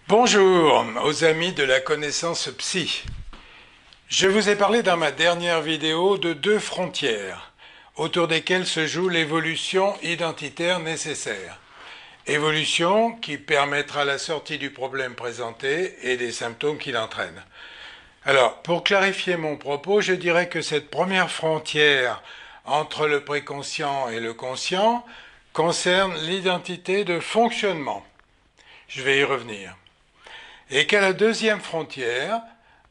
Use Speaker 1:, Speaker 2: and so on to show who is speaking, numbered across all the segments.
Speaker 1: Bonjour aux amis de la connaissance psy. Je vous ai parlé dans ma dernière vidéo de deux frontières autour desquelles se joue l'évolution identitaire nécessaire. Évolution qui permettra la sortie du problème présenté et des symptômes qu'il entraîne. Alors, pour clarifier mon propos, je dirais que cette première frontière entre le préconscient et le conscient concerne l'identité de fonctionnement. Je vais y revenir. Et qu'à la deuxième frontière,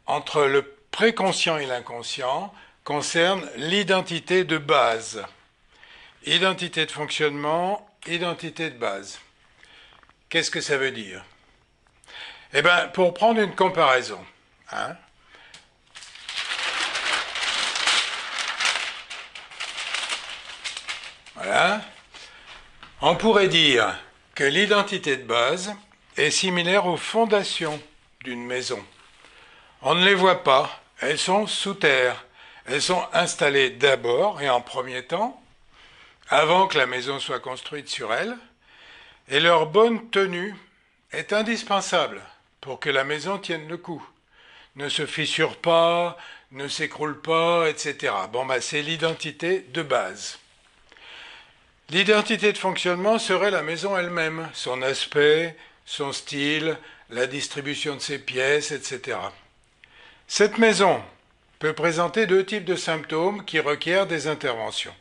Speaker 1: entre le préconscient et l'inconscient, concerne l'identité de base. Identité de fonctionnement, identité de base. Qu'est-ce que ça veut dire? Eh bien, pour prendre une comparaison, voilà, on pourrait dire que l'identité de base est similaire aux fondations d'une maison. On ne les voit pas, elles sont sous terre. Elles sont installées d'abord et en premier temps, avant que la maison soit construite sur elles, et leur bonne tenue est indispensable pour que la maison tienne le coup. Ne se fissure pas, ne s'écroule pas, etc. C'est l'identité de base. L'identité de fonctionnement serait la maison elle-même, son aspect, son style, la distribution de ses pièces, etc. Cette maison peut présenter deux types de symptômes qui requièrent des interventions.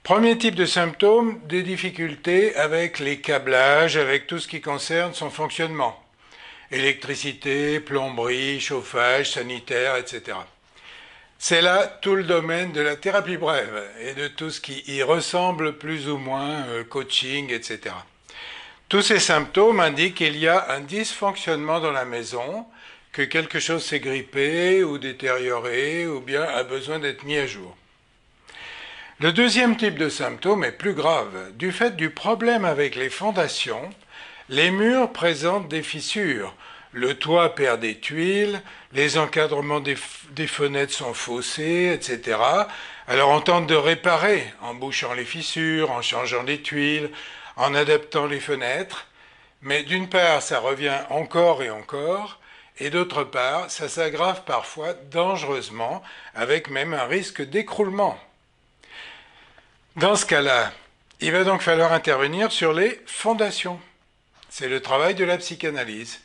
Speaker 1: Premier type de symptômes, des difficultés avec les câblages, avec tout ce qui concerne son fonctionnement. Électricité, plomberie, chauffage, sanitaire, etc. C'est là tout le domaine de la thérapie brève et de tout ce qui y ressemble plus ou moins, coaching, etc. Tous ces symptômes indiquent qu'il y a un dysfonctionnement dans la maison, que quelque chose s'est grippé ou détérioré ou bien a besoin d'être mis à jour. Le deuxième type de symptôme est plus grave. Du fait du problème avec les fondations, les murs présentent des fissures, le toit perd des tuiles, les encadrements des fenêtres sont faussés, etc. Alors on tente de réparer en bouchant les fissures, en changeant les tuiles, en adaptant les fenêtres, mais d'une part ça revient encore et encore, et d'autre part ça s'aggrave parfois dangereusement, avec même un risque d'écroulement. Dans ce cas-là, il va donc falloir intervenir sur les fondations. C'est le travail de la psychanalyse.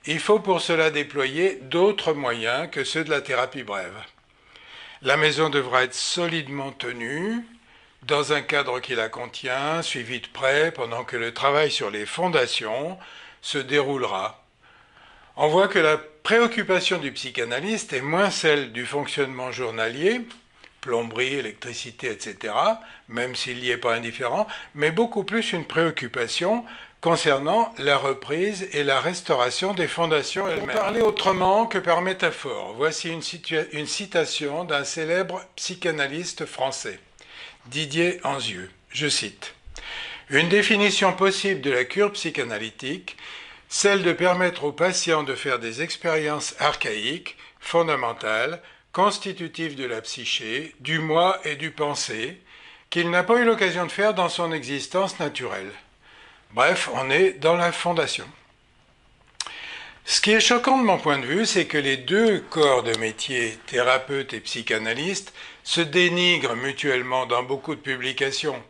Speaker 1: Il faut pour cela déployer d'autres moyens que ceux de la thérapie brève. La maison devra être solidement tenue, dans un cadre qui la contient, suivi de près, pendant que le travail sur les fondations se déroulera. On voit que la préoccupation du psychanalyste est moins celle du fonctionnement journalier, plomberie, électricité, etc., même s'il n'y est pas indifférent, mais beaucoup plus une préoccupation concernant la reprise et la restauration des fondations elles-mêmes. Pour parler autrement que par métaphore, voici une citation d'un célèbre psychanalyste français. Didier Anzieux, je cite, « Une définition possible de la cure psychanalytique, celle de permettre aux patients de faire des expériences archaïques, fondamentales, constitutives de la psyché, du moi et du pensée, qu'il n'a pas eu l'occasion de faire dans son existence naturelle. » Bref, on est dans la fondation. Ce qui est choquant de mon point de vue, c'est que les deux corps de métier, thérapeute et psychanalyste, se dénigrent mutuellement dans beaucoup de publications.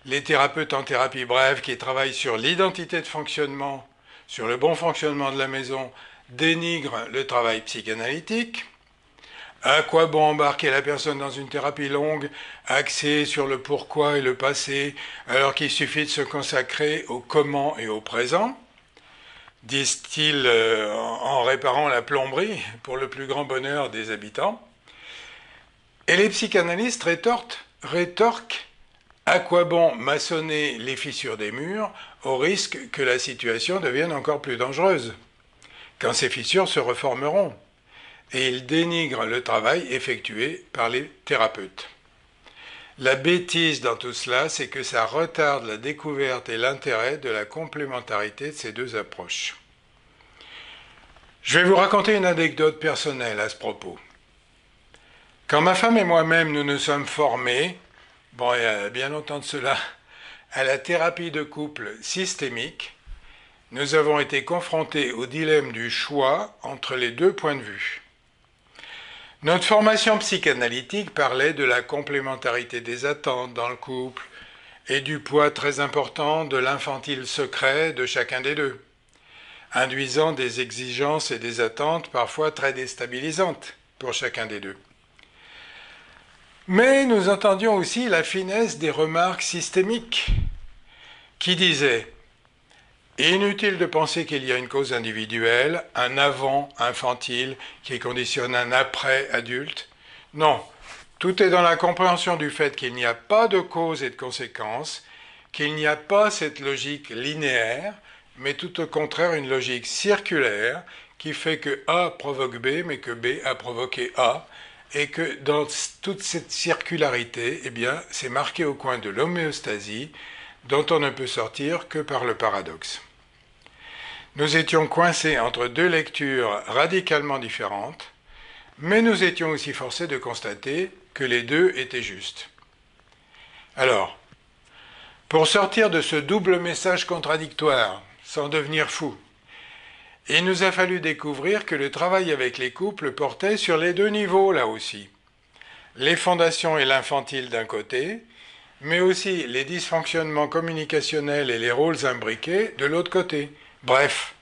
Speaker 1: Les thérapeutes en thérapie brève qui travaillent sur l'identité de fonctionnement, sur le bon fonctionnement de la maison, dénigrent le travail psychanalytique. À quoi bon embarquer la personne dans une thérapie longue, axée sur le pourquoi et le passé, alors qu'il suffit de se consacrer au comment et au présent, disent-ils en réparant la plomberie pour le plus grand bonheur des habitants. Et les psychanalystes rétorquent à quoi bon maçonner les fissures des murs au risque que la situation devienne encore plus dangereuse, quand ces fissures se reformeront. Et ils dénigrent le travail effectué par les thérapeutes. La bêtise dans tout cela, c'est que ça retarde la découverte et l'intérêt de la complémentarité de ces deux approches. Je vais vous raconter une anecdote personnelle à ce propos. Quand ma femme et moi-même nous nous sommes formés, il y a bien longtemps de cela, à la thérapie de couple systémique, nous avons été confrontés au dilemme du choix entre les deux points de vue. Notre formation psychanalytique parlait de la complémentarité des attentes dans le couple et du poids très important de l'infantile secret de chacun des deux, induisant des exigences et des attentes parfois très déstabilisantes pour chacun des deux. Mais nous entendions aussi la finesse des remarques systémiques qui disaient « Inutile de penser qu'il y a une cause individuelle, un avant infantile qui conditionne un après adulte. Non, tout est dans la compréhension du fait qu'il n'y a pas de cause et de conséquence, qu'il n'y a pas cette logique linéaire, mais tout au contraire une logique circulaire qui fait que A provoque B, mais que B a provoqué A, et que dans toute cette circularité, eh bien, c'est marqué au coin de l'homéostasie, dont on ne peut sortir que par le paradoxe. Nous étions coincés entre deux lectures radicalement différentes, mais nous étions aussi forcés de constater que les deux étaient justes. Alors, pour sortir de ce double message contradictoire, sans devenir fou, il nous a fallu découvrir que le travail avec les couples portait sur les deux niveaux, là aussi. Les fondations et l'infantile d'un côté, mais aussi les dysfonctionnements communicationnels et les rôles imbriqués de l'autre côté. Bref,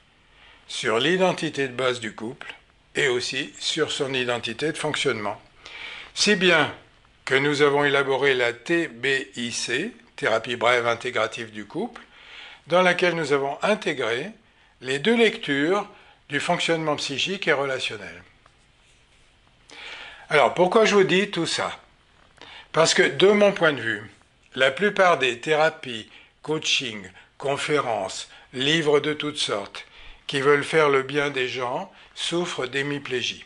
Speaker 1: sur l'identité de base du couple et aussi sur son identité de fonctionnement. Si bien que nous avons élaboré la TBIC, thérapie brève intégrative du couple, dans laquelle nous avons intégré les deux lectures du fonctionnement psychique et relationnel. Alors, pourquoi je vous dis tout ça? Parce que, de mon point de vue, la plupart des thérapies, coaching, conférences, livres de toutes sortes, qui veulent faire le bien des gens, souffrent d'hémiplégie.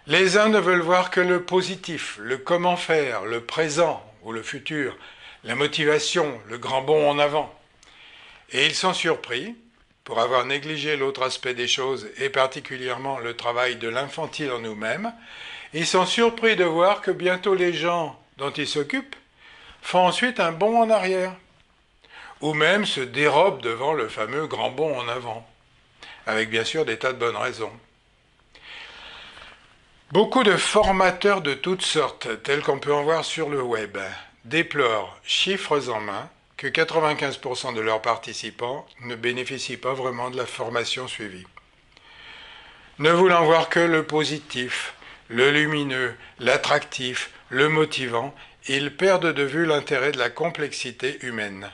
Speaker 1: Les uns ne veulent voir que le positif, le comment faire, le présent ou le futur, la motivation, le grand bond en avant. Et ils sont surpris, pour avoir négligé l'autre aspect des choses, et particulièrement le travail de l'infantile en nous-mêmes, ils sont surpris de voir que bientôt les gens dont ils s'occupent font ensuite un bond en arrière, ou même se dérobent devant le fameux grand bond en avant, avec bien sûr des tas de bonnes raisons. Beaucoup de formateurs de toutes sortes, tels qu'on peut en voir sur le web, déplorent, chiffres en main, que 95% de leurs participants ne bénéficient pas vraiment de la formation suivie. Ne voulant voir que le positif, le lumineux, l'attractif, le motivant, ils perdent de vue l'intérêt de la complexité humaine.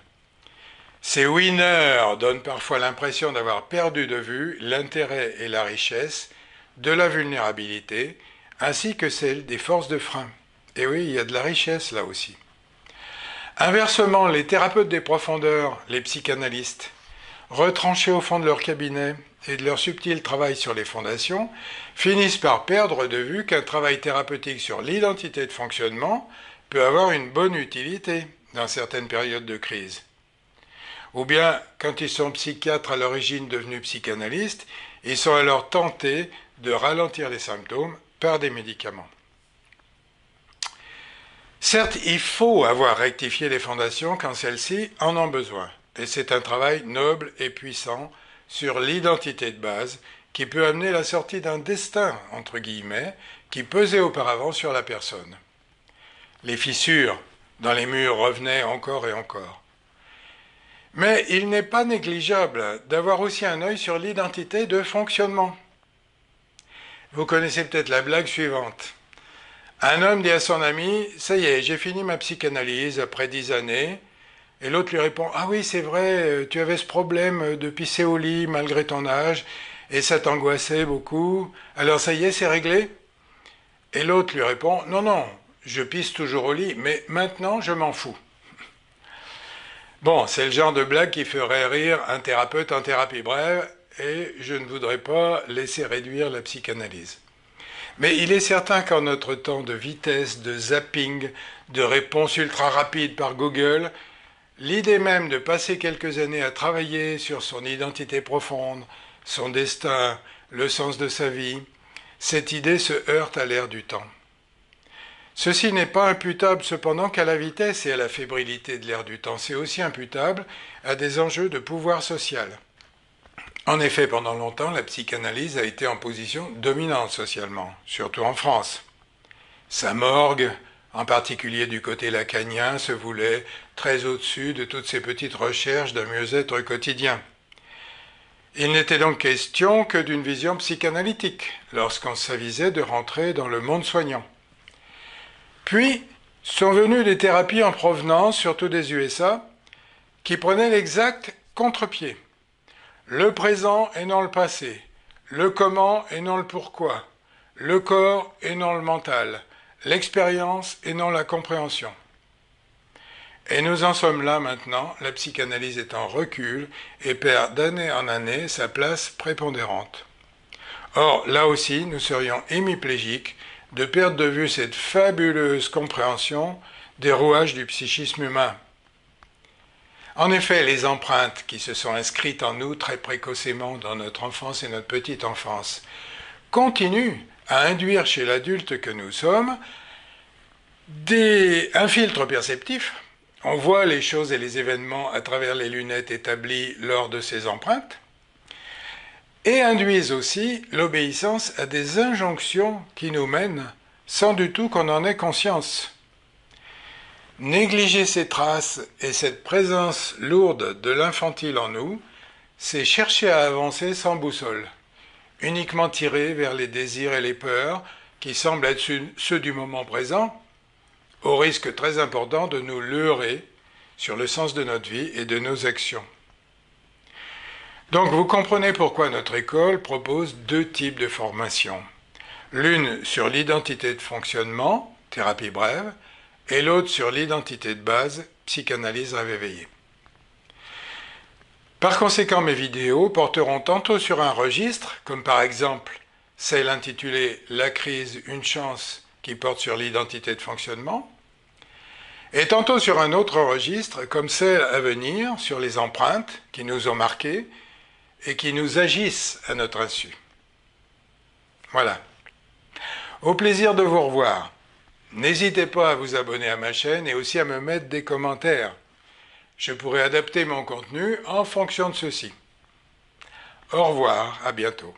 Speaker 1: Ces winners donnent parfois l'impression d'avoir perdu de vue l'intérêt et la richesse de la vulnérabilité, ainsi que celle des forces de frein. Et oui, il y a de la richesse là aussi. Inversement, les thérapeutes des profondeurs, les psychanalystes, retranchés au fond de leur cabinet et de leur subtil travail sur les fondations, finissent par perdre de vue qu'un travail thérapeutique sur l'identité de fonctionnement peut avoir une bonne utilité dans certaines périodes de crise. Ou bien, quand ils sont psychiatres à l'origine devenus psychanalystes, ils sont alors tentés de ralentir les symptômes par des médicaments. Certes, il faut avoir rectifié les fondations quand celles-ci en ont besoin. Et c'est un travail noble et puissant sur l'identité de base qui peut amener la sortie d'un destin, entre guillemets, qui pesait auparavant sur la personne. Les fissures dans les murs revenaient encore et encore. Mais il n'est pas négligeable d'avoir aussi un œil sur l'identité de fonctionnement. Vous connaissez peut-être la blague suivante. Un homme dit à son ami « Ça y est, j'ai fini ma psychanalyse après 10 années. » Et l'autre lui répond « Ah oui, c'est vrai, tu avais ce problème de pisser au lit malgré ton âge, et ça t'angoissait beaucoup. Alors ça y est, c'est réglé ?» Et l'autre lui répond « Non, non, je pisse toujours au lit, mais maintenant je m'en fous. » Bon, c'est le genre de blague qui ferait rire un thérapeute en thérapie brève, et je ne voudrais pas laisser réduire la psychanalyse. Mais il est certain qu'en notre temps de vitesse, de zapping, de réponse ultra rapide par Google, l'idée même de passer quelques années à travailler sur son identité profonde, son destin, le sens de sa vie, cette idée se heurte à l'ère du temps. Ceci n'est pas imputable cependant qu'à la vitesse et à la fébrilité de l'ère du temps, c'est aussi imputable à des enjeux de pouvoir social. En effet, pendant longtemps, la psychanalyse a été en position dominante socialement, surtout en France. Sa morgue, en particulier du côté lacanien, se voulait très au-dessus de toutes ces petites recherches d'un mieux-être quotidien. Il n'était donc question que d'une vision psychanalytique, lorsqu'on s'avisait de rentrer dans le monde soignant. Puis sont venues des thérapies en provenance, surtout des USA, qui prenaient l'exact contre-pied. Le présent et non le passé, le comment et non le pourquoi, le corps et non le mental, l'expérience et non la compréhension. Et nous en sommes là maintenant, la psychanalyse est en recul et perd d'année en année sa place prépondérante. Or, là aussi, nous serions hémiplégiques de perdre de vue cette fabuleuse compréhension des rouages du psychisme humain. En effet, les empreintes qui se sont inscrites en nous très précocement dans notre enfance et notre petite enfance continuent à induire chez l'adulte que nous sommes un filtre perceptif. On voit les choses et les événements à travers les lunettes établies lors de ces empreintes et induisent aussi l'obéissance à des injonctions qui nous mènent sans du tout qu'on en ait conscience. Négliger ces traces et cette présence lourde de l'infantile en nous, c'est chercher à avancer sans boussole, uniquement tiré vers les désirs et les peurs qui semblent être ceux du moment présent, au risque très important de nous leurrer sur le sens de notre vie et de nos actions. Donc vous comprenez pourquoi notre école propose deux types de formations. L'une sur l'identité de fonctionnement, thérapie brève, et l'autre sur l'identité de base, psychanalyse rêve éveillé. Par conséquent, mes vidéos porteront tantôt sur un registre, comme par exemple celle intitulée « La crise, une chance » qui porte sur l'identité de fonctionnement, et tantôt sur un autre registre, comme celle à venir, sur les empreintes qui nous ont marqués et qui nous agissent à notre insu. Voilà. Au plaisir de vous revoir. N'hésitez pas à vous abonner à ma chaîne et aussi à me mettre des commentaires. Je pourrai adapter mon contenu en fonction de ceci. Au revoir, à bientôt.